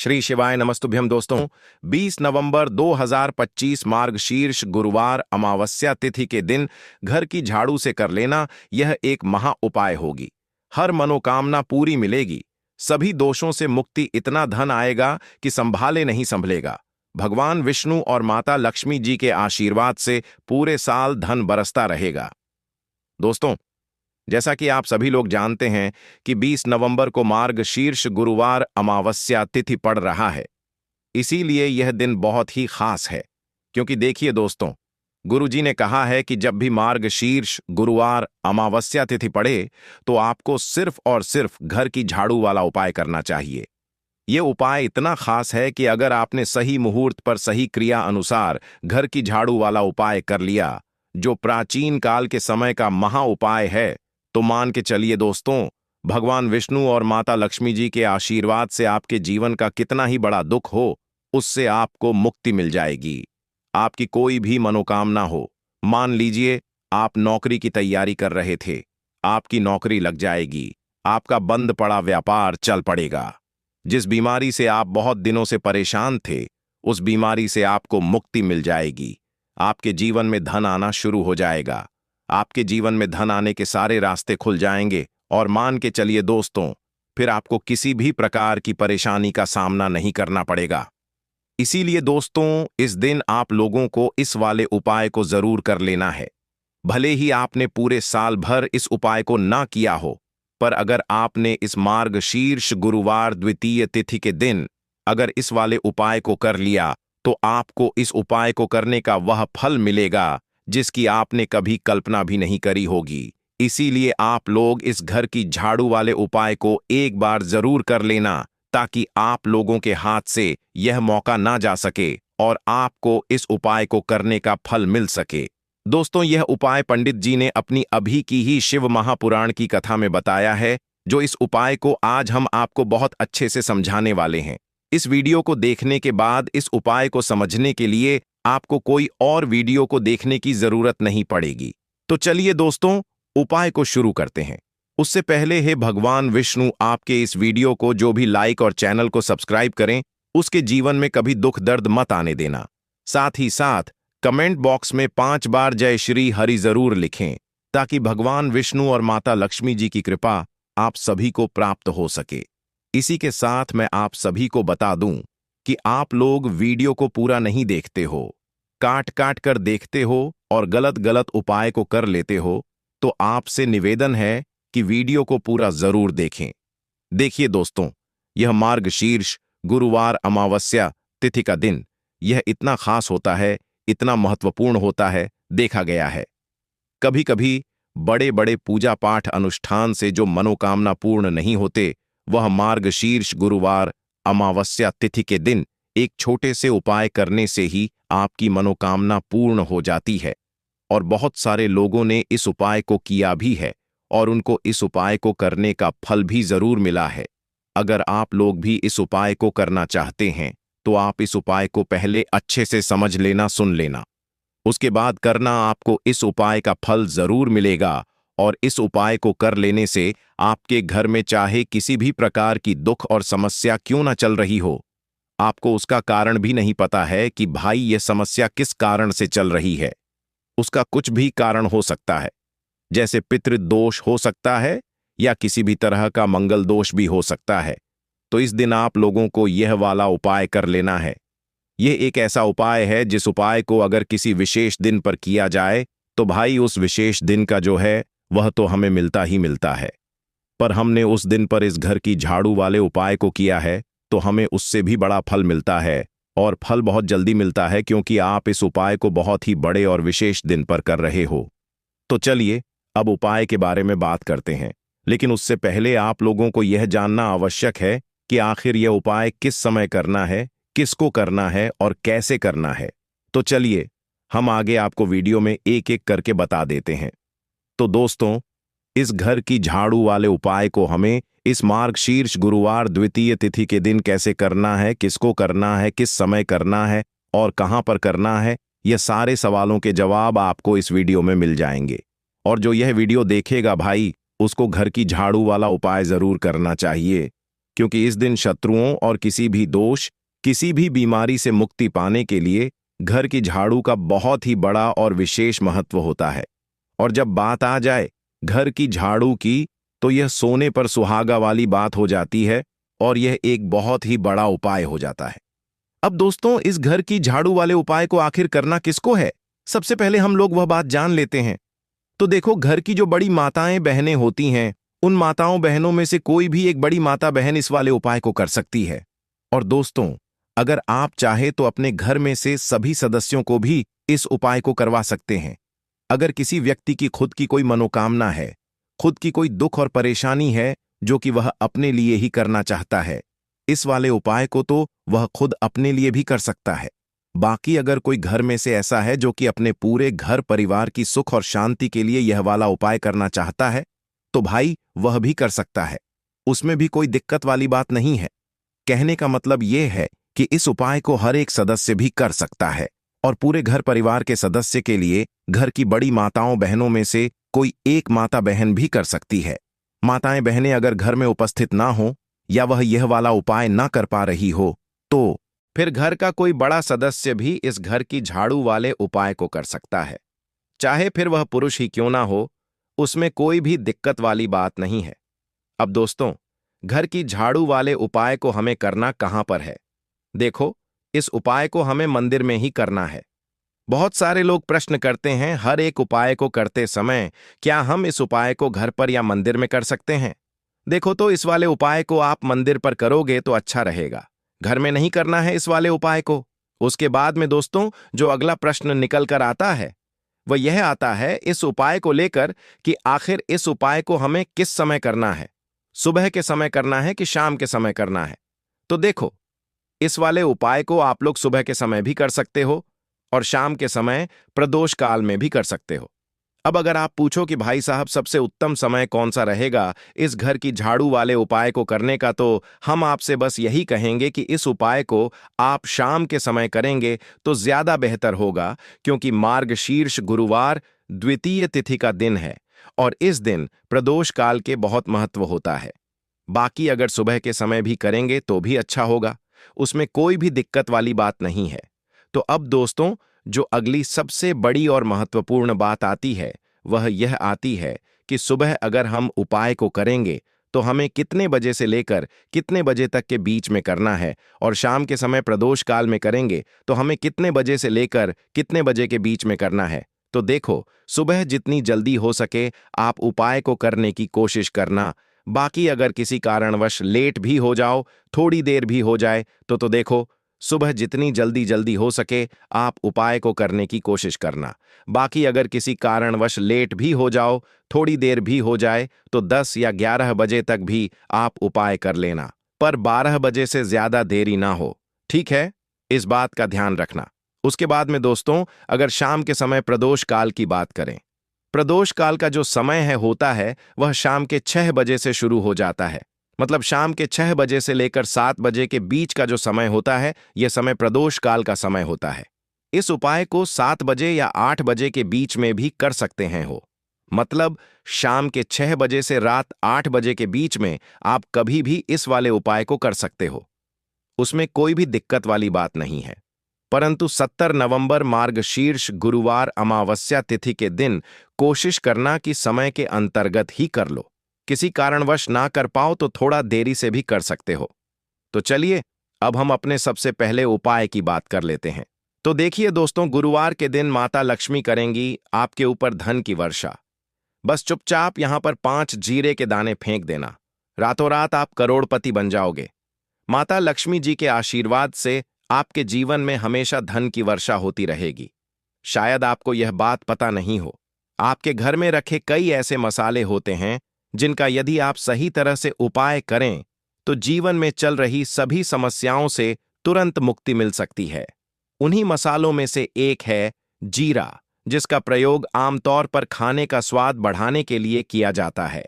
श्री शिवाय नमस्तुभ्यम दोस्तों। 20 नवंबर 2025 मार्गशीर्ष गुरुवार अमावस्या तिथि के दिन घर की झाड़ू से कर लेना यह एक महा उपाय होगी। हर मनोकामना पूरी मिलेगी, सभी दोषों से मुक्ति, इतना धन आएगा कि संभाले नहीं संभलेगा। भगवान विष्णु और माता लक्ष्मी जी के आशीर्वाद से पूरे साल धन बरसता रहेगा। दोस्तों, जैसा कि आप सभी लोग जानते हैं कि 20 नवंबर को मार्गशीर्ष गुरुवार अमावस्या तिथि पड़ रहा है। इसीलिए यह दिन बहुत ही खास है, क्योंकि देखिए दोस्तों, गुरुजी ने कहा है कि जब भी मार्गशीर्ष गुरुवार अमावस्या तिथि पड़े तो आपको सिर्फ और सिर्फ घर की झाड़ू वाला उपाय करना चाहिए। ये उपाय इतना खास है कि अगर आपने सही मुहूर्त पर सही क्रिया अनुसार घर की झाड़ू वाला उपाय कर लिया, जो प्राचीन काल के समय का महा उपाय है, तो मान के चलिए दोस्तों, भगवान विष्णु और माता लक्ष्मी जी के आशीर्वाद से आपके जीवन का कितना ही बड़ा दुख हो, उससे आपको मुक्ति मिल जाएगी। आपकी कोई भी मनोकामना हो, मान लीजिए आप नौकरी की तैयारी कर रहे थे, आपकी नौकरी लग जाएगी, आपका बंद पड़ा व्यापार चल पड़ेगा। जिस बीमारी से आप बहुत दिनों से परेशान थे, उस बीमारी से आपको मुक्ति मिल जाएगी। आपके जीवन में धन आना शुरू हो जाएगा। आपके जीवन में धन आने के सारे रास्ते खुल जाएंगे और मान के चलिए दोस्तों, फिर आपको किसी भी प्रकार की परेशानी का सामना नहीं करना पड़ेगा। इसीलिए दोस्तों, इस दिन आप लोगों को इस वाले उपाय को जरूर कर लेना है। भले ही आपने पूरे साल भर इस उपाय को ना किया हो, पर अगर आपने इस मार्गशीर्ष गुरुवार द्वितीय तिथि के दिन अगर इस वाले उपाय को कर लिया, तो आपको इस उपाय को करने का वह फल मिलेगा जिसकी आपने कभी कल्पना भी नहीं करी होगी। इसीलिए आप लोग इस घर की झाड़ू वाले उपाय को एक बार जरूर कर लेना, ताकि आप लोगों के हाथ से यह मौका ना जा सके और आपको इस उपाय को करने का फल मिल सके। दोस्तों, यह उपाय पंडित जी ने अपनी अभी की ही शिव महापुराण की कथा में बताया है, जो इस उपाय को आज हम आपको बहुत अच्छे से समझाने वाले हैं। इस वीडियो को देखने के बाद इस उपाय को समझने के लिए आपको कोई और वीडियो को देखने की जरूरत नहीं पड़ेगी। तो चलिए दोस्तों, उपाय को शुरू करते हैं। उससे पहले हे भगवान विष्णु, आपके इस वीडियो को जो भी लाइक और चैनल को सब्सक्राइब करें, उसके जीवन में कभी दुख दर्द मत आने देना। साथ ही साथ कमेंट बॉक्स में 5 बार जय श्री हरि जरूर लिखें, ताकि भगवान विष्णु और माता लक्ष्मी जी की कृपा आप सभी को प्राप्त हो सके। इसी के साथ मैं आप सभी को बता दूं कि आप लोग वीडियो को पूरा नहीं देखते हो, काट काट कर देखते हो और गलत गलत उपाय को कर लेते हो, तो आपसे निवेदन है कि वीडियो को पूरा जरूर देखें। देखिए दोस्तों, यह मार्गशीर्ष गुरुवार अमावस्या तिथि का दिन, यह इतना खास होता है, इतना महत्वपूर्ण होता है, देखा गया है। कभी कभी बड़े बड़े पूजा पाठ अनुष्ठान से जो मनोकामना पूर्ण नहीं होते, वह मार्गशीर्ष गुरुवार अमावस्या तिथि के दिन एक छोटे से उपाय करने से ही आपकी मनोकामना पूर्ण हो जाती है। और बहुत सारे लोगों ने इस उपाय को किया भी है और उनको इस उपाय को करने का फल भी जरूर मिला है। अगर आप लोग भी इस उपाय को करना चाहते हैं, तो आप इस उपाय को पहले अच्छे से समझ लेना, सुन लेना, उसके बाद करना। आपको इस उपाय का फल जरूर मिलेगा और इस उपाय को कर लेने से आपके घर में चाहे किसी भी प्रकार की दुख और समस्या क्यों ना चल रही हो, आपको उसका कारण भी नहीं पता है कि भाई यह समस्या किस कारण से चल रही है। उसका कुछ भी कारण हो सकता है, जैसे पितृदोष हो सकता है या किसी भी तरह का मंगल दोष भी हो सकता है। तो इस दिन आप लोगों को यह वाला उपाय कर लेना है। यह एक ऐसा उपाय है जिस उपाय को अगर किसी विशेष दिन पर किया जाए, तो भाई उस विशेष दिन का जो है वह तो हमें मिलता ही मिलता है। पर हमने उस दिन पर इस घर की झाड़ू वाले उपाय को किया है, तो हमें उससे भी बड़ा फल मिलता है, और फल बहुत जल्दी मिलता है, क्योंकि आप इस उपाय को बहुत ही बड़े और विशेष दिन पर कर रहे हो। तो चलिए अब उपाय के बारे में बात करते हैं, लेकिन उससे पहले आप लोगों को यह जानना आवश्यक है कि आखिर यह उपाय किस समय करना है, किसको करना है और कैसे करना है। तो चलिए हम आगे आपको वीडियो में एक एक करके बता देते हैं। तो दोस्तों, इस घर की झाड़ू वाले उपाय को हमें इस मार्गशीर्ष गुरुवार द्वितीय तिथि के दिन कैसे करना है, किसको करना है, किस समय करना है और कहां पर करना है, यह सारे सवालों के जवाब आपको इस वीडियो में मिल जाएंगे। और जो यह वीडियो देखेगा भाई, उसको घर की झाड़ू वाला उपाय जरूर करना चाहिए। क्योंकि इस दिन शत्रुओं और किसी भी दोष, किसी भी बीमारी से मुक्ति पाने के लिए घर की झाड़ू का बहुत ही बड़ा और विशेष महत्व होता है। और जब बात आ जाए घर की झाड़ू की, तो यह सोने पर सुहागा वाली बात हो जाती है और यह एक बहुत ही बड़ा उपाय हो जाता है। अब दोस्तों, इस घर की झाड़ू वाले उपाय को आखिर करना किसको है? सबसे पहले हम लोग वह बात जान लेते हैं। तो देखो, घर की जो बड़ी माताएं बहनें होती हैं, उन माताओं बहनों में से कोई भी एक बड़ी माता बहन इस वाले उपाय को कर सकती है। और दोस्तों, अगर आप चाहे तो अपने घर में से सभी सदस्यों को भी इस उपाय को करवा सकते हैं। अगर किसी व्यक्ति की खुद की कोई मनोकामना है, खुद की कोई दुख और परेशानी है जो कि वह अपने लिए ही करना चाहता है, इस वाले उपाय को तो वह खुद अपने लिए भी कर सकता है। बाकी अगर कोई घर में से ऐसा है जो कि अपने पूरे घर परिवार की सुख और शांति के लिए यह वाला उपाय करना चाहता है, तो भाई वह भी कर सकता है। उसमें भी कोई दिक्कत वाली बात नहीं है। कहने का मतलब यह है कि इस उपाय को हर एक सदस्य भी कर सकता है और पूरे घर परिवार के सदस्य के लिए घर की बड़ी माताओं बहनों में से कोई एक माता बहन भी कर सकती है। माताएं बहनें अगर घर में उपस्थित ना हो या वह यह वाला उपाय ना कर पा रही हो, तो फिर घर का कोई बड़ा सदस्य भी इस घर की झाड़ू वाले उपाय को कर सकता है। चाहे फिर वह पुरुष ही क्यों ना हो, उसमें कोई भी दिक्कत वाली बात नहीं है। अब दोस्तों, घर की झाड़ू वाले उपाय को हमें करना कहां पर है? देखो, इस उपाय को हमें मंदिर में ही करना है। बहुत सारे लोग प्रश्न करते हैं, हर एक उपाय को करते समय क्या हम इस उपाय को घर पर या मंदिर में कर सकते हैं? देखो, तो इस वाले उपाय को आप मंदिर पर करोगे तो अच्छा रहेगा। घर में नहीं करना है इस वाले उपाय को। उसके बाद में दोस्तों, जो अगला प्रश्न निकल कर आता है वह यह आता है इस उपाय को लेकर कि आखिर इस उपाय को हमें किस समय करना है? सुबह के समय करना है कि शाम के समय करना है? तो देखो, इस वाले उपाय को आप लोग सुबह के समय भी कर सकते हो और शाम के समय प्रदोष काल में भी कर सकते हो। अब अगर आप पूछो कि भाई साहब सबसे उत्तम समय कौन सा रहेगा इस घर की झाड़ू वाले उपाय को करने का, तो हम आपसे बस यही कहेंगे कि इस उपाय को आप शाम के समय करेंगे तो ज्यादा बेहतर होगा, क्योंकि मार्गशीर्ष गुरुवार द्वितीय तिथि का दिन है और इस दिन प्रदोष काल के बहुत महत्व होता है। बाकी अगर सुबह के समय भी करेंगे तो भी अच्छा होगा, उसमें कोई भी दिक्कत वाली बात नहीं है। तो अब दोस्तों, जो अगली सबसे बड़ी और महत्वपूर्ण बात आती है वह यह आती है कि सुबह अगर हम उपाय को करेंगे तो हमें कितने बजे से लेकर कितने बजे तक के बीच में करना है, और शाम के समय प्रदोष काल में करेंगे तो हमें कितने बजे से लेकर कितने बजे के बीच में करना है। तो देखो, सुबह जितनी जल्दी हो सके आप उपाय को करने की कोशिश करना। बाकी अगर किसी कारणवश लेट भी हो जाओ, थोड़ी देर भी हो जाए, तो देखो, सुबह जितनी जल्दी जल्दी हो सके आप उपाय को करने की कोशिश करना। बाकी अगर किसी कारणवश लेट भी हो जाओ, थोड़ी देर भी हो जाए, तो 10 या 11 बजे तक भी आप उपाय कर लेना, पर 12 बजे से ज्यादा देरी ना हो। ठीक है, इस बात का ध्यान रखना। उसके बाद में दोस्तों, अगर शाम के समय प्रदोष काल की बात करें, प्रदोष काल का जो समय होता है वह शाम के 6 बजे से शुरू हो जाता है। मतलब शाम के 6 बजे से लेकर 7 बजे के बीच का जो समय होता है, यह समय प्रदोष काल का समय होता है। इस उपाय को 7 बजे या 8 बजे के बीच में भी कर सकते हैं हो। मतलब शाम के 6 बजे से रात 8 बजे के बीच में आप कभी भी इस वाले उपाय को कर सकते हो, उसमें कोई भी दिक्कत वाली बात नहीं है। परंतु 17 नवंबर मार्गशीर्ष गुरुवार अमावस्या तिथि के दिन कोशिश करना कि समय के अंतर्गत ही कर लो। किसी कारणवश ना कर पाओ तो थोड़ा देरी से भी कर सकते हो। तो चलिए, अब हम अपने सबसे पहले उपाय की बात कर लेते हैं। तो देखिए दोस्तों, गुरुवार के दिन माता लक्ष्मी करेंगी आपके ऊपर धन की वर्षा। बस चुपचाप यहां पर 5 जीरे के दाने फेंक देना, रातों रात आप करोड़पति बन जाओगे। माता लक्ष्मी जी के आशीर्वाद से आपके जीवन में हमेशा धन की वर्षा होती रहेगी। शायद आपको यह बात पता नहीं हो, आपके घर में रखे कई ऐसे मसाले होते हैं जिनका यदि आप सही तरह से उपाय करें तो जीवन में चल रही सभी समस्याओं से तुरंत मुक्ति मिल सकती है। उन्हीं मसालों में से एक है जीरा, जिसका प्रयोग आमतौर पर खाने का स्वाद बढ़ाने के लिए किया जाता है।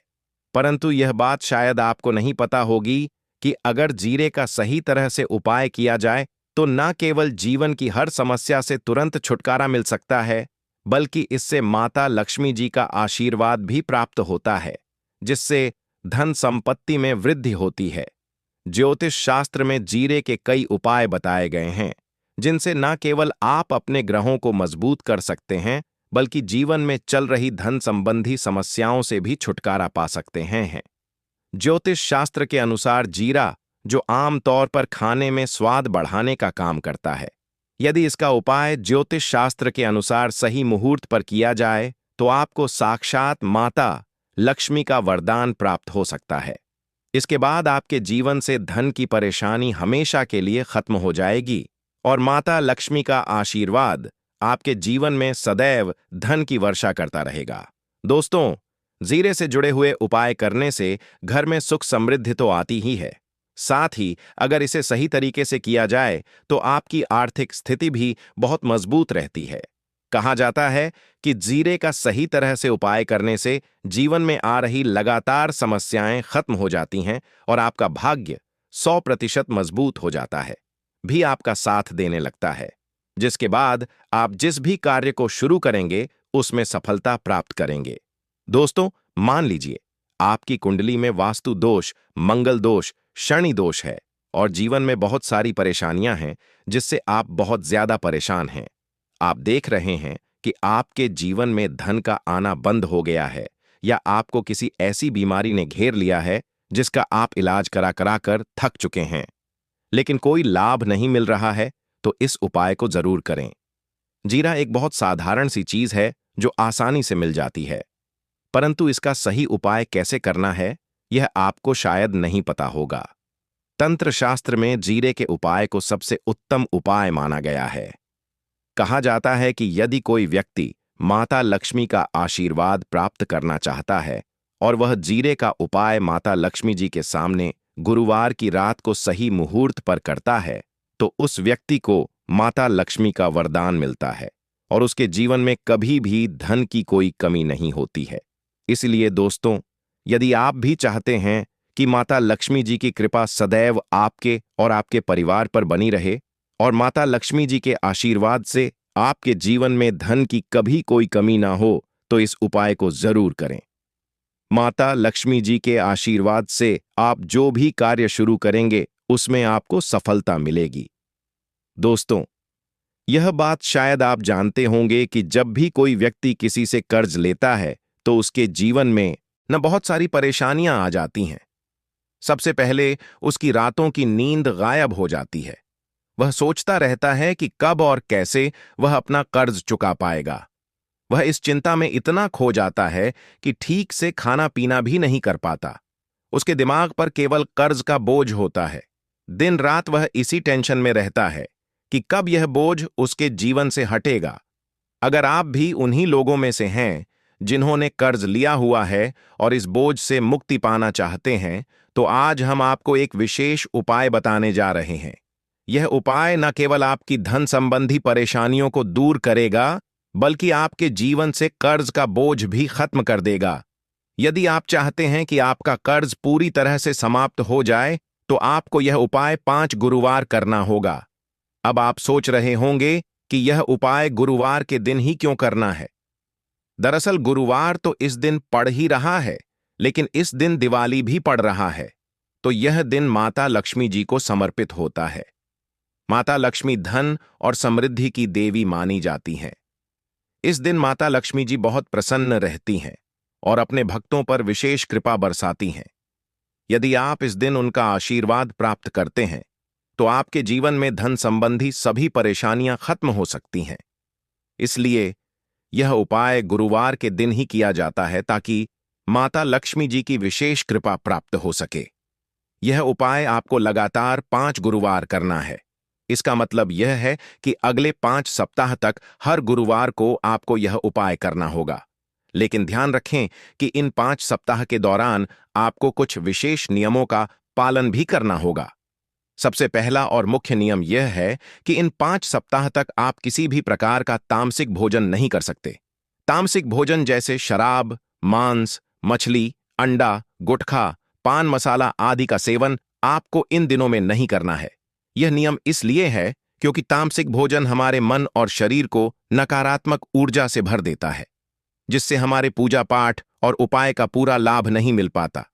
परंतु यह बात शायद आपको नहीं पता होगी कि अगर जीरे का सही तरह से उपाय किया जाए तो न केवल जीवन की हर समस्या से तुरंत छुटकारा मिल सकता है, बल्कि इससे माता लक्ष्मी जी का आशीर्वाद भी प्राप्त होता है, जिससे धन संपत्ति में वृद्धि होती है। ज्योतिष शास्त्र में जीरे के कई उपाय बताए गए हैं, जिनसे न केवल आप अपने ग्रहों को मजबूत कर सकते हैं, बल्कि जीवन में चल रही धन संबंधी समस्याओं से भी छुटकारा पा सकते हैं। ज्योतिष शास्त्र के अनुसार जीरा, जो आम तौर पर खाने में स्वाद बढ़ाने का काम करता है, यदि इसका उपाय ज्योतिष शास्त्र के अनुसार सही मुहूर्त पर किया जाए तो आपको साक्षात माता लक्ष्मी का वरदान प्राप्त हो सकता है। इसके बाद आपके जीवन से धन की परेशानी हमेशा के लिए खत्म हो जाएगी और माता लक्ष्मी का आशीर्वाद आपके जीवन में सदैव धन की वर्षा करता रहेगा। दोस्तों, जीरे से जुड़े हुए उपाय करने से घर में सुख समृद्धि तो आती ही है, साथ ही अगर इसे सही तरीके से किया जाए तो आपकी आर्थिक स्थिति भी बहुत मजबूत रहती है। कहा जाता है कि जीरे का सही तरह से उपाय करने से जीवन में आ रही लगातार समस्याएं खत्म हो जाती हैं और आपका भाग्य 100% मजबूत हो जाता है, भी आपका साथ देने लगता है, जिसके बाद आप जिस भी कार्य को शुरू करेंगे उसमें सफलता प्राप्त करेंगे। दोस्तों, मान लीजिए आपकी कुंडली में वास्तु दोष, मंगल दोष, शनि दोष है और जीवन में बहुत सारी परेशानियां हैं जिससे आप बहुत ज्यादा परेशान हैं। आप देख रहे हैं कि आपके जीवन में धन का आना बंद हो गया है या आपको किसी ऐसी बीमारी ने घेर लिया है जिसका आप इलाज करा करा कर थक चुके हैं, लेकिन कोई लाभ नहीं मिल रहा है, तो इस उपाय को जरूर करें। जीरा एक बहुत साधारण सी चीज है जो आसानी से मिल जाती है, परंतु इसका सही उपाय कैसे करना है यह आपको शायद नहीं पता होगा। तंत्र शास्त्र में जीरे के उपाय को सबसे उत्तम उपाय माना गया है। कहा जाता है कि यदि कोई व्यक्ति माता लक्ष्मी का आशीर्वाद प्राप्त करना चाहता है और वह जीरे का उपाय माता लक्ष्मी जी के सामने गुरुवार की रात को सही मुहूर्त पर करता है, तो उस व्यक्ति को माता लक्ष्मी का वरदान मिलता है और उसके जीवन में कभी भी धन की कोई कमी नहीं होती है। इसलिए दोस्तों, यदि आप भी चाहते हैं कि माता लक्ष्मी जी की कृपा सदैव आपके और आपके परिवार पर बनी रहे और माता लक्ष्मी जी के आशीर्वाद से आपके जीवन में धन की कभी कोई कमी ना हो, तो इस उपाय को जरूर करें। माता लक्ष्मी जी के आशीर्वाद से आप जो भी कार्य शुरू करेंगे उसमें आपको सफलता मिलेगी। दोस्तों, यह बात शायद आप जानते होंगे कि जब भी कोई व्यक्ति किसी से कर्ज लेता है तो उसके जीवन में न बहुत सारी परेशानियां आ जाती हैं। सबसे पहले उसकी रातों की नींद गायब हो जाती है। वह सोचता रहता है कि कब और कैसे वह अपना कर्ज चुका पाएगा। वह इस चिंता में इतना खो जाता है कि ठीक से खाना पीना भी नहीं कर पाता। उसके दिमाग पर केवल कर्ज का बोझ होता है। दिन रात वह इसी टेंशन में रहता है कि कब यह बोझ उसके जीवन से हटेगा। अगर आप भी उन्हीं लोगों में से हैं जिन्होंने कर्ज लिया हुआ है और इस बोझ से मुक्ति पाना चाहते हैं, तो आज हम आपको एक विशेष उपाय बताने जा रहे हैं। यह उपाय न केवल आपकी धन संबंधी परेशानियों को दूर करेगा, बल्कि आपके जीवन से कर्ज का बोझ भी खत्म कर देगा। यदि आप चाहते हैं कि आपका कर्ज पूरी तरह से समाप्त हो जाए, तो आपको यह उपाय 5 गुरुवार करना होगा। अब आप सोच रहे होंगे कि यह उपाय गुरुवार के दिन ही क्यों करना है। दरअसल गुरुवार तो इस दिन पड़ ही रहा है, लेकिन इस दिन दिवाली भी पड़ रहा है, तो यह दिन माता लक्ष्मी जी को समर्पित होता है। माता लक्ष्मी धन और समृद्धि की देवी मानी जाती हैं। इस दिन माता लक्ष्मी जी बहुत प्रसन्न रहती हैं और अपने भक्तों पर विशेष कृपा बरसाती हैं। यदि आप इस दिन उनका आशीर्वाद प्राप्त करते हैं, तो आपके जीवन में धन संबंधी सभी परेशानियां खत्म हो सकती हैं। इसलिए यह उपाय गुरुवार के दिन ही किया जाता है ताकि माता लक्ष्मी जी की विशेष कृपा प्राप्त हो सके। यह उपाय आपको लगातार 5 गुरुवार करना है। इसका मतलब यह है कि अगले 5 सप्ताह तक हर गुरुवार को आपको यह उपाय करना होगा। लेकिन ध्यान रखें कि इन 5 सप्ताह के दौरान आपको कुछ विशेष नियमों का पालन भी करना होगा। सबसे पहला और मुख्य नियम यह है कि इन 5 सप्ताह तक आप किसी भी प्रकार का तामसिक भोजन नहीं कर सकते। तामसिक भोजन जैसे शराब, मांस, मछली, अंडा, गुटखा, पान मसाला आदि का सेवन आपको इन दिनों में नहीं करना है। यह नियम इसलिए है क्योंकि तामसिक भोजन हमारे मन और शरीर को नकारात्मक ऊर्जा से भर देता है, जिससे हमारे पूजा पाठ और उपाय का पूरा लाभ नहीं मिल पाता।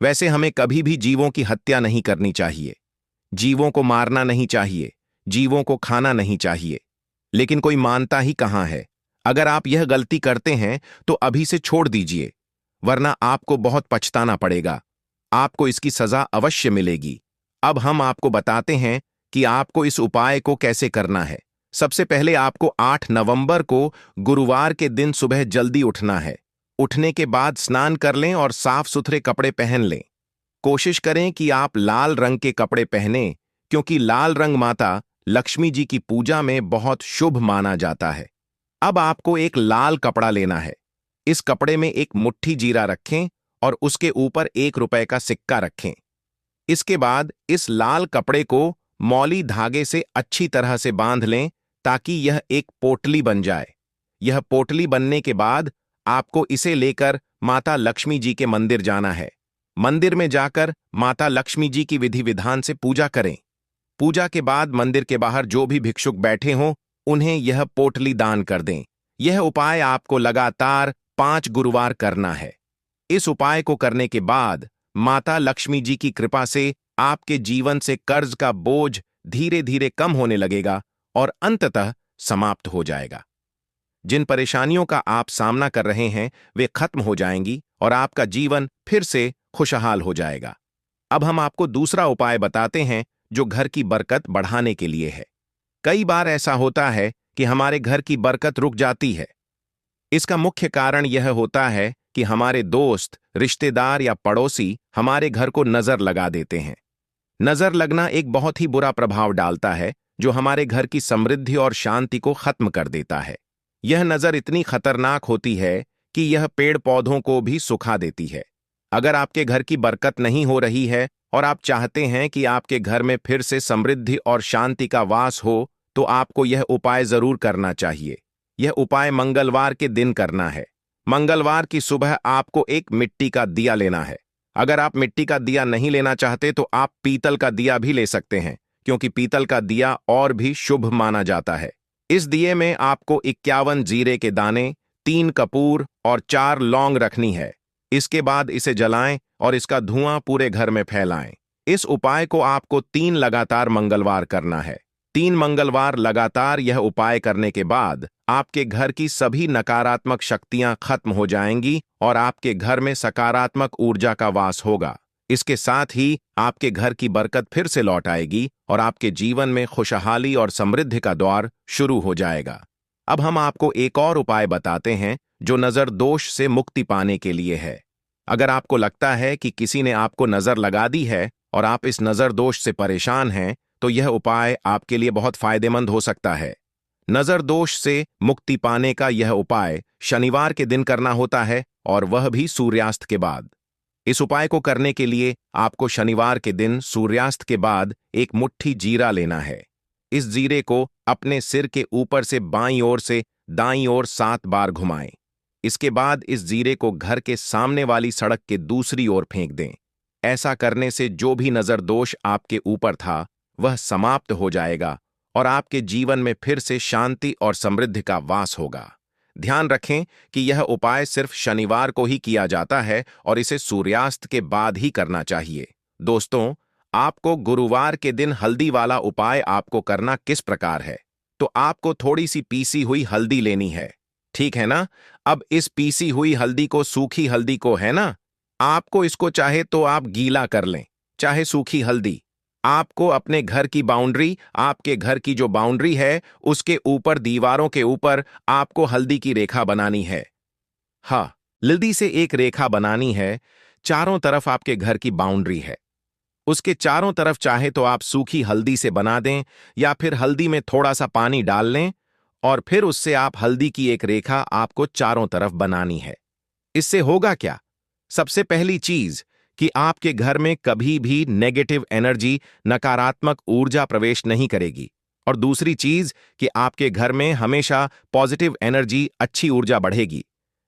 वैसे हमें कभी भी जीवों की हत्या नहीं करनी चाहिए, जीवों को मारना नहीं चाहिए, जीवों को खाना नहीं चाहिए। लेकिन कोई मानता ही कहाँ है। अगर आप यह गलती करते हैं तो अभी से छोड़ दीजिए, वरना आपको बहुत पछताना पड़ेगा। आपको इसकी सजा अवश्य मिलेगी। अब हम आपको बताते हैं कि आपको इस उपाय को कैसे करना है। सबसे पहले आपको 8 नवंबर को गुरुवार के दिन सुबह जल्दी उठना है। उठने के बाद स्नान कर लें और साफ सुथरे कपड़े पहन लें। कोशिश करें कि आप लाल रंग के कपड़े पहनें, क्योंकि लाल रंग माता लक्ष्मी जी की पूजा में बहुत शुभ माना जाता है। अब आपको एक लाल कपड़ा लेना है। इस कपड़े में एक मुट्ठी जीरा रखें और उसके ऊपर 1 रुपए का सिक्का रखें। इसके बाद इस लाल कपड़े को मौली धागे से अच्छी तरह से बांध लें ताकि यह एक पोटली बन जाए। यह पोटली बनने के बाद आपको इसे लेकर माता लक्ष्मी जी के मंदिर जाना है। मंदिर में जाकर माता लक्ष्मी जी की विधि विधान से पूजा करें। पूजा के बाद मंदिर के बाहर जो भी भिक्षुक बैठे हों उन्हें यह पोटली दान कर दें। यह उपाय आपको लगातार 5 गुरुवार करना है। इस उपाय को करने के बाद माता लक्ष्मी जी की कृपा से आपके जीवन से कर्ज का बोझ धीरे धीरे कम होने लगेगा और अंततः समाप्त हो जाएगा। जिन परेशानियों का आप सामना कर रहे हैं वे खत्म हो जाएंगी और आपका जीवन फिर से खुशहाल हो जाएगा। अब हम आपको दूसरा उपाय बताते हैं जो घर की बरकत बढ़ाने के लिए है। कई बार ऐसा होता है कि हमारे घर की बरकत रुक जाती है। इसका मुख्य कारण यह होता है कि हमारे दोस्त, रिश्तेदार या पड़ोसी हमारे घर को नजर लगा देते हैं। नजर लगना एक बहुत ही बुरा प्रभाव डालता है जो हमारे घर की समृद्धि और शांति को खत्म कर देता है। यह नजर इतनी खतरनाक होती है कि यह पेड़ पौधों को भी सुखा देती है। अगर आपके घर की बरकत नहीं हो रही है और आप चाहते हैं कि आपके घर में फिर से समृद्धि और शांति का वास हो, तो आपको यह उपाय जरूर करना चाहिए। यह उपाय मंगलवार के दिन करना है। मंगलवार की सुबह आपको एक मिट्टी का दिया लेना है। अगर आप मिट्टी का दिया नहीं लेना चाहते तो आप पीतल का दिया भी ले सकते हैं, क्योंकि पीतल का दिया और भी शुभ माना जाता है। इस दिए में आपको 51 जीरे के दाने, 3 कपूर और 4 लौंग रखनी है। इसके बाद इसे जलाएं और इसका धुआं पूरे घर में फैलाएं। इस उपाय को आपको 3 लगातार मंगलवार करना है। 3 मंगलवार लगातार यह उपाय करने के बाद आपके घर की सभी नकारात्मक शक्तियां खत्म हो जाएंगी और आपके घर में सकारात्मक ऊर्जा का वास होगा। इसके साथ ही आपके घर की बरकत फिर से लौट आएगी और आपके जीवन में खुशहाली और समृद्धि का द्वार शुरू हो जाएगा। अब हम आपको एक और उपाय बताते हैं जो नजर दोष से मुक्ति पाने के लिए है। अगर आपको लगता है कि किसी ने आपको नजर लगा दी है और आप इस नजर दोष से परेशान हैं, तो यह उपाय आपके लिए बहुत फायदेमंद हो सकता है। नजर दोष से मुक्ति पाने का यह उपाय शनिवार के दिन करना होता है और वह भी सूर्यास्त के बाद। इस उपाय को करने के लिए आपको शनिवार के दिन सूर्यास्त के बाद एक मुट्ठी जीरा लेना है। इस जीरे को अपने सिर के ऊपर से बाईं ओर से दाईं ओर 7 बार घुमाएं। इसके बाद इस जीरे को घर के सामने वाली सड़क के दूसरी ओर फेंक दें। ऐसा करने से जो भी नजर दोष आपके ऊपर था वह समाप्त हो जाएगा और आपके जीवन में फिर से शांति और समृद्धि का वास होगा। ध्यान रखें कि यह उपाय सिर्फ शनिवार को ही किया जाता है और इसे सूर्यास्त के बाद ही करना चाहिए। दोस्तों, आपको गुरुवार के दिन हल्दी वाला उपाय आपको करना किस प्रकार है? तो आपको थोड़ी सी पीसी हुई हल्दी लेनी है, ठीक है ना? अब इस पीसी हुई हल्दी को, सूखी हल्दी को, है ना, आपको इसको चाहे तो आप गीला कर लें, चाहे सूखी हल्दी। आपको अपने घर की बाउंड्री, आपके घर की जो बाउंड्री है उसके ऊपर, दीवारों के ऊपर आपको हल्दी की रेखा बनानी है। हाँ, हल्दी से एक रेखा बनानी है। चारों तरफ आपके घर की बाउंड्री है, उसके चारों तरफ चाहे तो आप सूखी हल्दी से बना दें या फिर हल्दी में थोड़ा सा पानी डाल लें और फिर उससे आप हल्दी की एक रेखा आपको चारों तरफ बनानी है। इससे होगा क्या? सबसे पहली चीज कि आपके घर में कभी भी नेगेटिव एनर्जी, नकारात्मक ऊर्जा प्रवेश नहीं करेगी। और दूसरी चीज कि आपके घर में हमेशा पॉजिटिव एनर्जी, अच्छी ऊर्जा बढ़ेगी।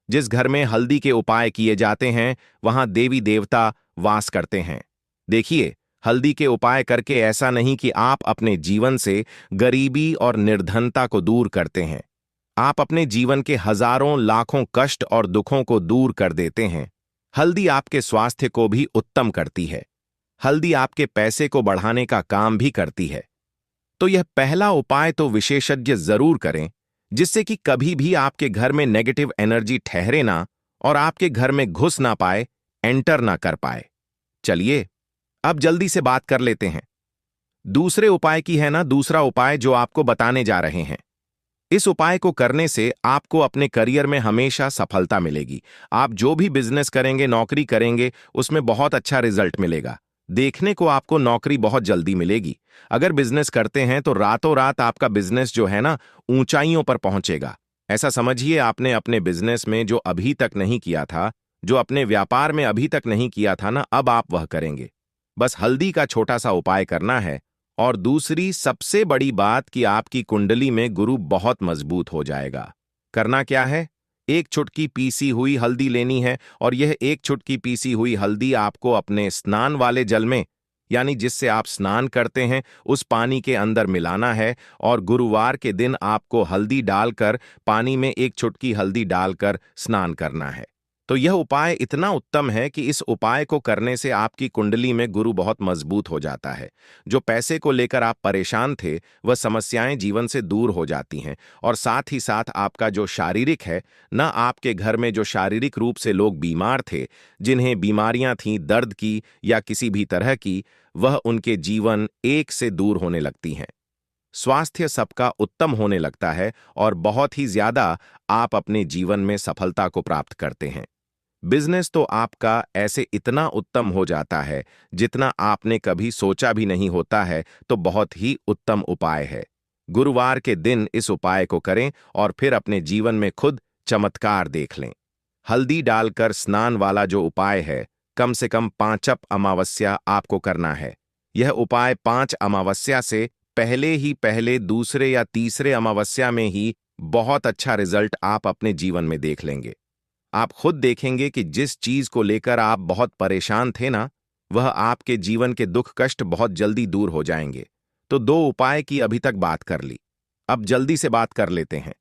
जिस घर में हल्दी के उपाय किए जाते हैं वहां देवी देवता वास करते हैं। देखिए, हल्दी के उपाय करके ऐसा नहीं कि आप अपने जीवन से गरीबी और निर्धनता को दूर करते हैं। आप अपने जीवन के हजारों लाखों कष्ट और दुखों को दूर कर देते हैं। हल्दी आपके स्वास्थ्य को भी उत्तम करती है। हल्दी आपके पैसे को बढ़ाने का काम भी करती है। तो यह पहला उपाय तो विशेषज्ञ जरूर करें, जिससे कि कभी भी आपके घर में नेगेटिव एनर्जी ठहरे ना और आपके घर में घुस ना पाए, एंटर ना कर पाए। चलिए अब जल्दी से बात कर लेते हैं दूसरे उपाय की। है ना दूसरा उपाय जो आपको बताने जा रहे हैं। इस उपाय को करने से आपको अपने करियर में हमेशा सफलता मिलेगी। आप जो भी बिजनेस करेंगे, नौकरी करेंगे, उसमें बहुत अच्छा रिजल्ट मिलेगा। देखने को आपको नौकरी बहुत जल्दी मिलेगी। अगर बिजनेस करते हैं तो रातों रात आपका बिजनेस जो है ना ऊंचाइयों पर पहुंचेगा। ऐसा समझिए आपने अपने बिजनेस में जो अभी तक नहीं किया था, जो अपने व्यापार में अभी तक नहीं किया था ना, अब आप वह करेंगे। बस हल्दी का छोटा सा उपाय करना है। और दूसरी सबसे बड़ी बात कि आपकी कुंडली में गुरु बहुत मजबूत हो जाएगा। करना क्या है? एक चुटकी पीसी हुई हल्दी लेनी है और यह एक चुटकी पीसी हुई हल्दी आपको अपने स्नान वाले जल में, यानी जिससे आप स्नान करते हैं, उस पानी के अंदर मिलाना है। और गुरुवार के दिन आपको हल्दी डालकर, पानी में एक चुटकी हल्दी डालकर स्नान करना है। तो यह उपाय इतना उत्तम है कि इस उपाय को करने से आपकी कुंडली में गुरु बहुत मजबूत हो जाता है। जो पैसे को लेकर आप परेशान थे, वह समस्याएं जीवन से दूर हो जाती हैं। और साथ ही साथ आपका जो शारीरिक है, न आपके घर में जो शारीरिक रूप से लोग बीमार थे, जिन्हें बीमारियां थीं दर्द की या किसी भी तरह की, वह उनके जीवन एक से दूर होने लगती हैं। स्वास्थ्य सबका उत्तम होने लगता है और बहुत ही ज्यादा आप अपने जीवन में सफलता को प्राप्त करते हैं। बिजनेस तो आपका ऐसे इतना उत्तम हो जाता है जितना आपने कभी सोचा भी नहीं होता है। तो बहुत ही उत्तम उपाय है। गुरुवार के दिन इस उपाय को करें और फिर अपने जीवन में खुद चमत्कार देख लें। हल्दी डालकर स्नान वाला जो उपाय है, कम से कम 5 अमावस्या आपको करना है। यह उपाय 5 अमावस्या से पहले दूसरे या तीसरे अमावस्या में ही बहुत अच्छा रिजल्ट आप अपने जीवन में देख लेंगे। आप खुद देखेंगे कि जिस चीज को लेकर आप बहुत परेशान थे ना, वह आपके जीवन के दुख कष्ट बहुत जल्दी दूर हो जाएंगे। तो 2 उपाय की अभी तक बात कर ली, अब जल्दी से बात कर लेते हैं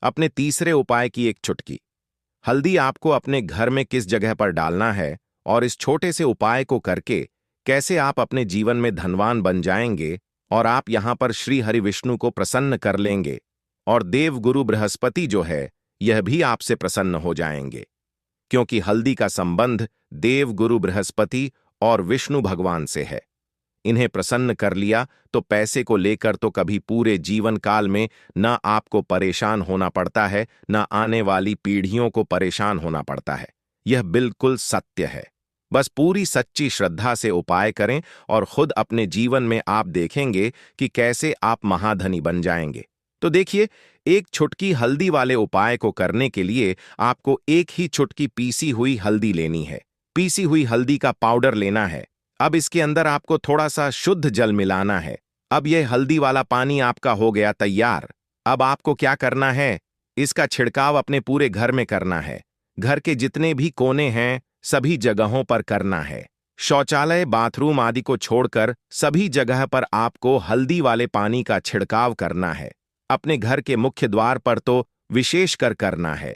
अपने तीसरे उपाय की। एक चुटकी हल्दी आपको अपने घर में किस जगह पर डालना है और इस छोटे से उपाय को करके कैसे आप अपने जीवन में धनवान बन जाएंगे और आप यहां पर श्री हरि विष्णु को प्रसन्न कर लेंगे। और देवगुरु बृहस्पति जो है, यह भी आपसे प्रसन्न हो जाएंगे, क्योंकि हल्दी का संबंध देवगुरु बृहस्पति और विष्णु भगवान से है। इन्हें प्रसन्न कर लिया तो पैसे को लेकर तो कभी पूरे जीवन काल में न आपको परेशान होना पड़ता है, न आने वाली पीढ़ियों को परेशान होना पड़ता है। यह बिल्कुल सत्य है। बस पूरी सच्ची श्रद्धा से उपाय करें और खुद अपने जीवन में आप देखेंगे कि कैसे आप महाधनी बन जाएंगे। तो देखिए, एक चुटकी हल्दी वाले उपाय को करने के लिए आपको एक ही चुटकी पीसी हुई हल्दी लेनी है। पीसी हुई हल्दी का पाउडर लेना है। अब इसके अंदर आपको थोड़ा सा शुद्ध जल मिलाना है। अब यह हल्दी वाला पानी आपका हो गया तैयार। अब आपको क्या करना है? इसका छिड़काव अपने पूरे घर में करना है। घर के जितने भी कोने हैं, सभी जगहों पर करना है। शौचालय, बाथरूम आदि को छोड़कर सभी जगह पर आपको हल्दी वाले पानी का छिड़काव करना है। अपने घर के मुख्य द्वार पर तो विशेषकर करना है।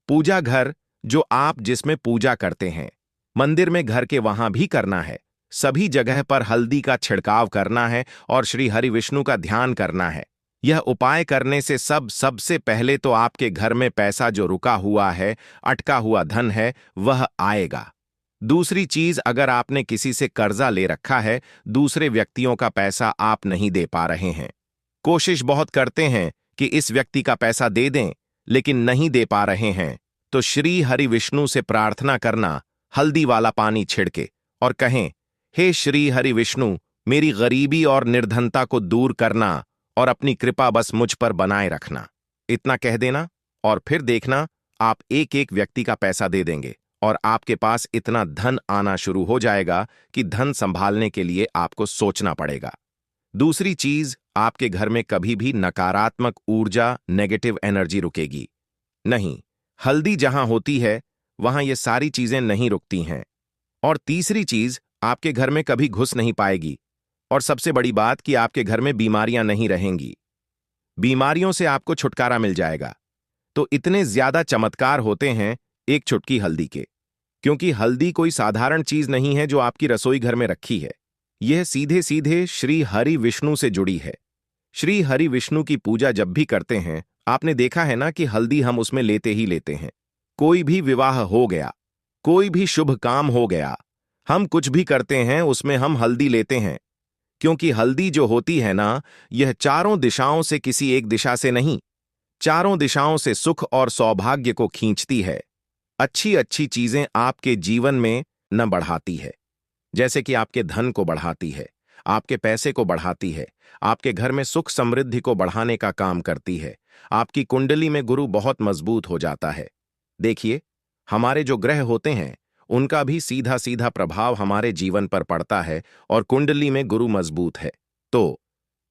पूजा घर, जो आप जिसमें पूजा करते हैं, मंदिर में, घर के वहां भी करना है। सभी जगह पर हल्दी का छिड़काव करना है और श्री हरि विष्णु का ध्यान करना है। यह उपाय करने से सबसे पहले तो आपके घर में पैसा जो रुका हुआ है, अटका हुआ धन है, वह आएगा। दूसरी चीज, अगर आपने किसी से कर्जा ले रखा है, दूसरे व्यक्तियों का पैसा आप नहीं दे पा रहे हैं, कोशिश बहुत करते हैं कि इस व्यक्ति का पैसा दे दें, लेकिन नहीं दे पा रहे हैं, तो श्री हरि विष्णु से प्रार्थना करना, हल्दी वाला पानी छिड़के और कहें, हे श्री हरि विष्णु, मेरी गरीबी और निर्धनता को दूर करना और अपनी कृपा बस मुझ पर बनाए रखना। इतना कह देना और फिर देखना, आप एक एक व्यक्ति का पैसा दे देंगे और आपके पास इतना धन आना शुरू हो जाएगा कि धन संभालने के लिए आपको सोचना पड़ेगा। दूसरी चीज, आपके घर में कभी भी नकारात्मक ऊर्जा, नेगेटिव एनर्जी रुकेगी नहीं। हल्दी जहां होती है, वहां ये सारी चीजें नहीं रुकती हैं। और तीसरी चीज, आपके घर में कभी घुस नहीं पाएगी। और सबसे बड़ी बात कि आपके घर में बीमारियां नहीं रहेंगी। बीमारियों से आपको छुटकारा मिल जाएगा। तो इतने ज्यादा चमत्कार होते हैं एक चुटकी हल्दी के। क्योंकि हल्दी कोई साधारण चीज नहीं है जो आपकी रसोई घर में रखी है। यह सीधे सीधे श्री हरि विष्णु से जुड़ी है। श्री हरि विष्णु की पूजा जब भी करते हैं, आपने देखा है ना कि हल्दी हम उसमें लेते ही लेते हैं। कोई भी विवाह हो गया, कोई भी शुभ काम हो गया, हम कुछ भी करते हैं उसमें हम हल्दी लेते हैं। क्योंकि हल्दी जो होती है ना, यह चारों दिशाओं से किसी एक दिशा से नहीं, चारों दिशाओं से सुख और सौभाग्य को खींचती है। अच्छी अच्छी चीजें आपके जीवन में न बढ़ाती है, जैसे कि आपके धन को बढ़ाती है, आपके पैसे को बढ़ाती है, आपके घर में सुख समृद्धि को बढ़ाने का काम करती है। आपकी कुंडली में गुरु बहुत मजबूत हो जाता है। देखिए, हमारे जो ग्रह होते हैं उनका भी सीधा सीधा प्रभाव हमारे जीवन पर पड़ता है, और कुंडली में गुरु मजबूत है तो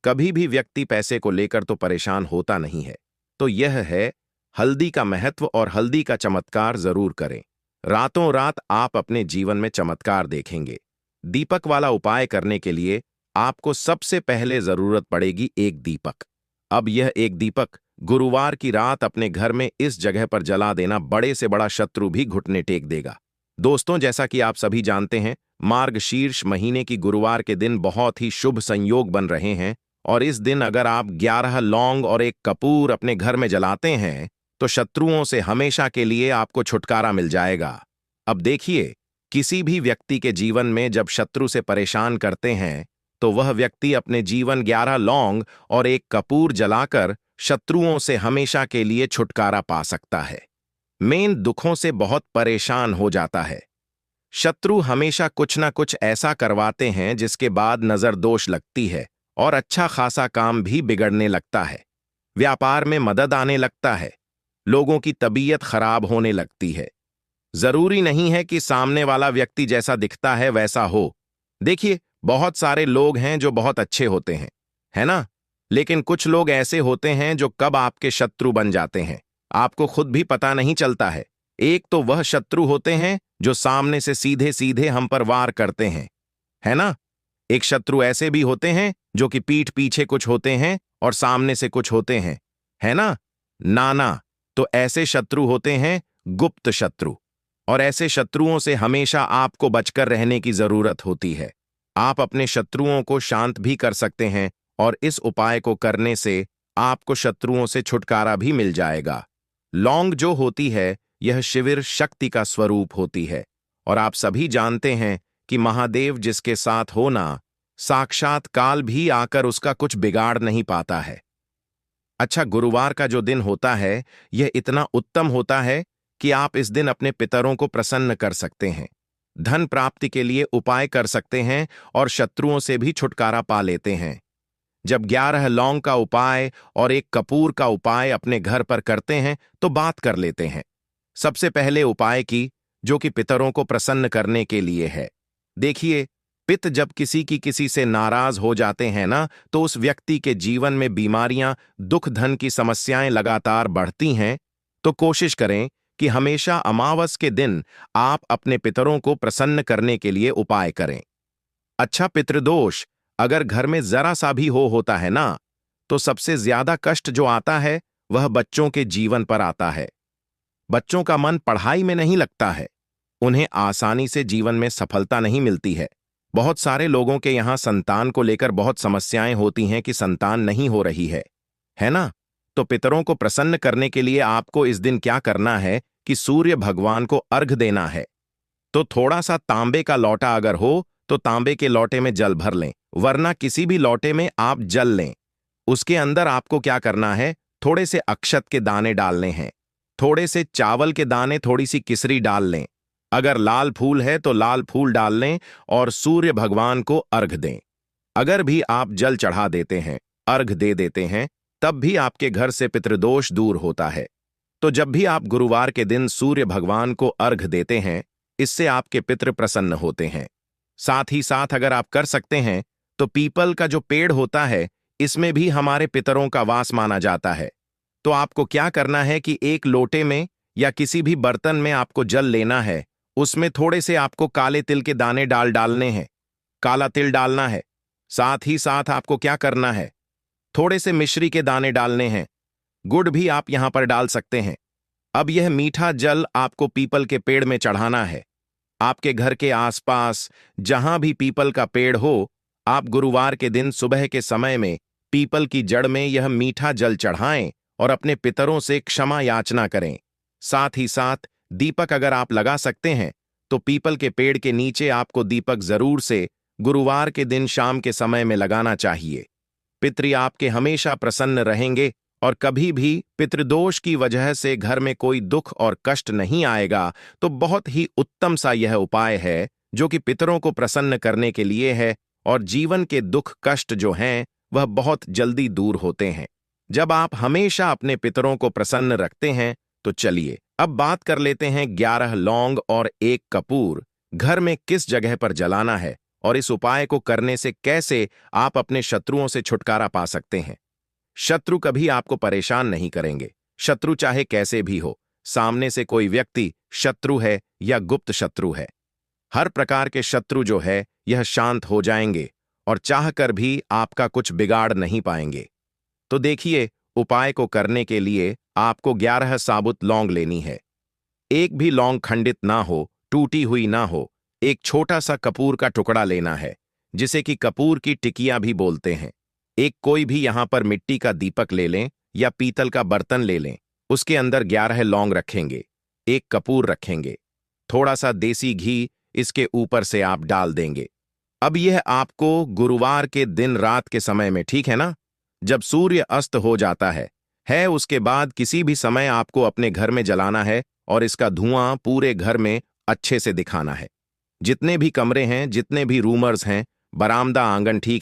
कभी भी व्यक्ति पैसे को लेकर तो परेशान होता नहीं है। तो यह है हल्दी का महत्व, और हल्दी का चमत्कार जरूर करें। रातों रात आप अपने जीवन में चमत्कार देखेंगे। दीपक वाला उपाय करने के लिए आपको सबसे पहले जरूरत पड़ेगी एक दीपक। अब यह एक दीपक गुरुवार की रात अपने घर में इस जगह पर जला देना, बड़े से बड़ा शत्रु भी घुटने टेक देगा। दोस्तों, जैसा कि आप सभी जानते हैं, मार्गशीर्ष महीने की गुरुवार के दिन बहुत ही शुभ संयोग बन रहे हैं, और इस दिन अगर आप 11 लौंग और एक कपूर अपने घर में जलाते हैं तो शत्रुओं से हमेशा के लिए आपको छुटकारा मिल जाएगा। अब देखिए, किसी भी व्यक्ति के जीवन में जब शत्रु से परेशान करते हैं तो वह व्यक्ति अपने जीवन 11 लौंग और एक कपूर जलाकर शत्रुओं से हमेशा के लिए छुटकारा पा सकता है। मेन दुखों से बहुत परेशान हो जाता है। शत्रु हमेशा कुछ ना कुछ ऐसा करवाते हैं जिसके बाद नजर दोष लगती है और अच्छा खासा काम भी बिगड़ने लगता है। व्यापार में मदद आने लगता है, लोगों की तबीयत खराब होने लगती है। जरूरी नहीं है कि सामने वाला व्यक्ति जैसा दिखता है वैसा हो। देखिए, बहुत सारे लोग हैं जो बहुत अच्छे होते हैं, है ना? लेकिन कुछ लोग ऐसे होते हैं जो कब आपके शत्रु बन जाते हैं आपको खुद भी पता नहीं चलता है। एक तो वह शत्रु होते हैं जो सामने से सीधे सीधे हम पर वार करते हैं, है ना? एक शत्रु ऐसे भी होते हैं जो कि पीठ पीछे कुछ होते हैं और सामने से कुछ होते हैं, है ना? नाना, तो ऐसे शत्रु होते हैं गुप्त शत्रु, और ऐसे शत्रुओं से हमेशा आपको बचकर रहने की जरूरत होती है। आप अपने शत्रुओं को शांत भी कर सकते हैं, और इस उपाय को करने से आपको शत्रुओं से छुटकारा भी मिल जाएगा। लौंग जो होती है यह शिविर शक्ति का स्वरूप होती है, और आप सभी जानते हैं कि महादेव जिसके साथ होना, साक्षात काल भी आकर उसका कुछ बिगाड़ नहीं पाता है। अच्छा, गुरुवार का जो दिन होता है यह इतना उत्तम होता है कि आप इस दिन अपने पितरों को प्रसन्न कर सकते हैं, धन प्राप्ति के लिए उपाय कर सकते हैं, और शत्रुओं से भी छुटकारा पा लेते हैं। जब 11 लौंग का उपाय और एक कपूर का उपाय अपने घर पर करते हैं तो बात कर लेते हैं सबसे पहले उपाय की, जो कि पितरों को प्रसन्न करने के लिए है। देखिए, पित जब किसी से नाराज हो जाते हैं ना, तो उस व्यक्ति के जीवन में बीमारियां, दुख, धन की समस्याएं लगातार बढ़ती हैं। तो कोशिश करें कि हमेशा अमावस के दिन आप अपने पितरों को प्रसन्न करने के लिए उपाय करें। अच्छा, पितृदोष अगर घर में जरा सा भी होता है ना, तो सबसे ज्यादा कष्ट जो आता है वह बच्चों के जीवन पर आता है। बच्चों का मन पढ़ाई में नहीं लगता है, उन्हें आसानी से जीवन में सफलता नहीं मिलती है। बहुत सारे लोगों के यहाँ संतान को लेकर बहुत समस्याएं होती हैं कि संतान नहीं हो रही है ना? तो पितरों को प्रसन्न करने के लिए आपको इस दिन क्या करना है कि सूर्य भगवान को अर्घ देना है। तो थोड़ा सा तांबे का लौटा अगर हो तो तांबे के लौटे में जल भर लें, वरना किसी भी लौटे में आप जल लें। उसके अंदर आपको क्या करना है, थोड़े से अक्षत के दाने डालने हैं, थोड़े से चावल के दाने, थोड़ी सी किसरी डाल लें। अगर लाल फूल है तो लाल फूल डाल लें और सूर्य भगवान को अर्घ दें। अगर भी आप जल चढ़ा देते हैं, अर्घ दे देते हैं, तब भी आपके घर से पितृदोष दूर होता है। तो जब भी आप गुरुवार के दिन सूर्य भगवान को अर्घ देते हैं, इससे आपके पितृ प्रसन्न होते हैं। साथ ही साथ अगर आप कर सकते हैं तो पीपल का जो पेड़ होता है, इसमें भी हमारे पितरों का वास माना जाता है। तो आपको क्या करना है कि एक लोटे में या किसी भी बर्तन में आपको जल लेना है, उसमें थोड़े से आपको काले तिल के दाने डालने हैं, काला तिल डालना है। साथ ही साथ आपको क्या करना है, थोड़े से मिश्री के दाने डालने हैं, गुड़ भी आप यहां पर डाल सकते हैं। अब यह मीठा जल आपको पीपल के पेड़ में चढ़ाना है, आपके घर के आसपास जहां भी पीपल का पेड़ हो, आप गुरुवार के दिन सुबह के समय में पीपल की जड़ में यह मीठा जल चढ़ाएं और अपने पितरों से क्षमा याचना करें। साथ ही साथ दीपक अगर आप लगा सकते हैं तो पीपल के पेड़ के नीचे आपको दीपक जरूर से गुरुवार के दिन शाम के समय में लगाना चाहिए। पितृ आपके हमेशा प्रसन्न रहेंगे और कभी भी पितृदोष की वजह से घर में कोई दुख और कष्ट नहीं आएगा। तो बहुत ही उत्तम सा यह उपाय है जो कि पितरों को प्रसन्न करने के लिए है और जीवन के दुख कष्ट जो हैं वह बहुत जल्दी दूर होते हैं जब आप हमेशा अपने पितरों को प्रसन्न रखते हैं। तो चलिए अब बात कर लेते हैं 11 लौंग और 1 कपूर घर में किस जगह पर जलाना है और इस उपाय को करने से कैसे आप अपने शत्रुओं से छुटकारा पा सकते हैं। शत्रु कभी आपको परेशान नहीं करेंगे, शत्रु चाहे कैसे भी हो, सामने से कोई व्यक्ति शत्रु है या गुप्त शत्रु है, हर प्रकार के शत्रु जो है यह शांत हो जाएंगे और चाहकर भी आपका कुछ बिगाड़ नहीं पाएंगे। तो देखिए, उपाय को करने के लिए आपको 11 साबुत लौंग लेनी है। एक भी लौंग खंडित ना हो, टूटी हुई ना हो। एक छोटा सा कपूर का टुकड़ा लेना है जिसे कि कपूर की टिकिया भी बोलते हैं। एक कोई भी यहां पर मिट्टी का दीपक ले लें या पीतल का बर्तन ले लें, उसके अंदर 11 लौंग रखेंगे, एक कपूर रखेंगे, थोड़ा सा देसी घी इसके ऊपर से आप डाल देंगे। अब यह आपको गुरुवार के दिन रात के समय में, ठीक है ना, जब सूर्य अस्त हो जाता है उसके बाद किसी भी समय आपको अपने घर में जलाना है और इसका धुआं पूरे घर में अच्छे से दिखाना है। जितने भी कमरे हैं, जितने भी रूमर्स हैं, बरामदा, आंगन, ठीक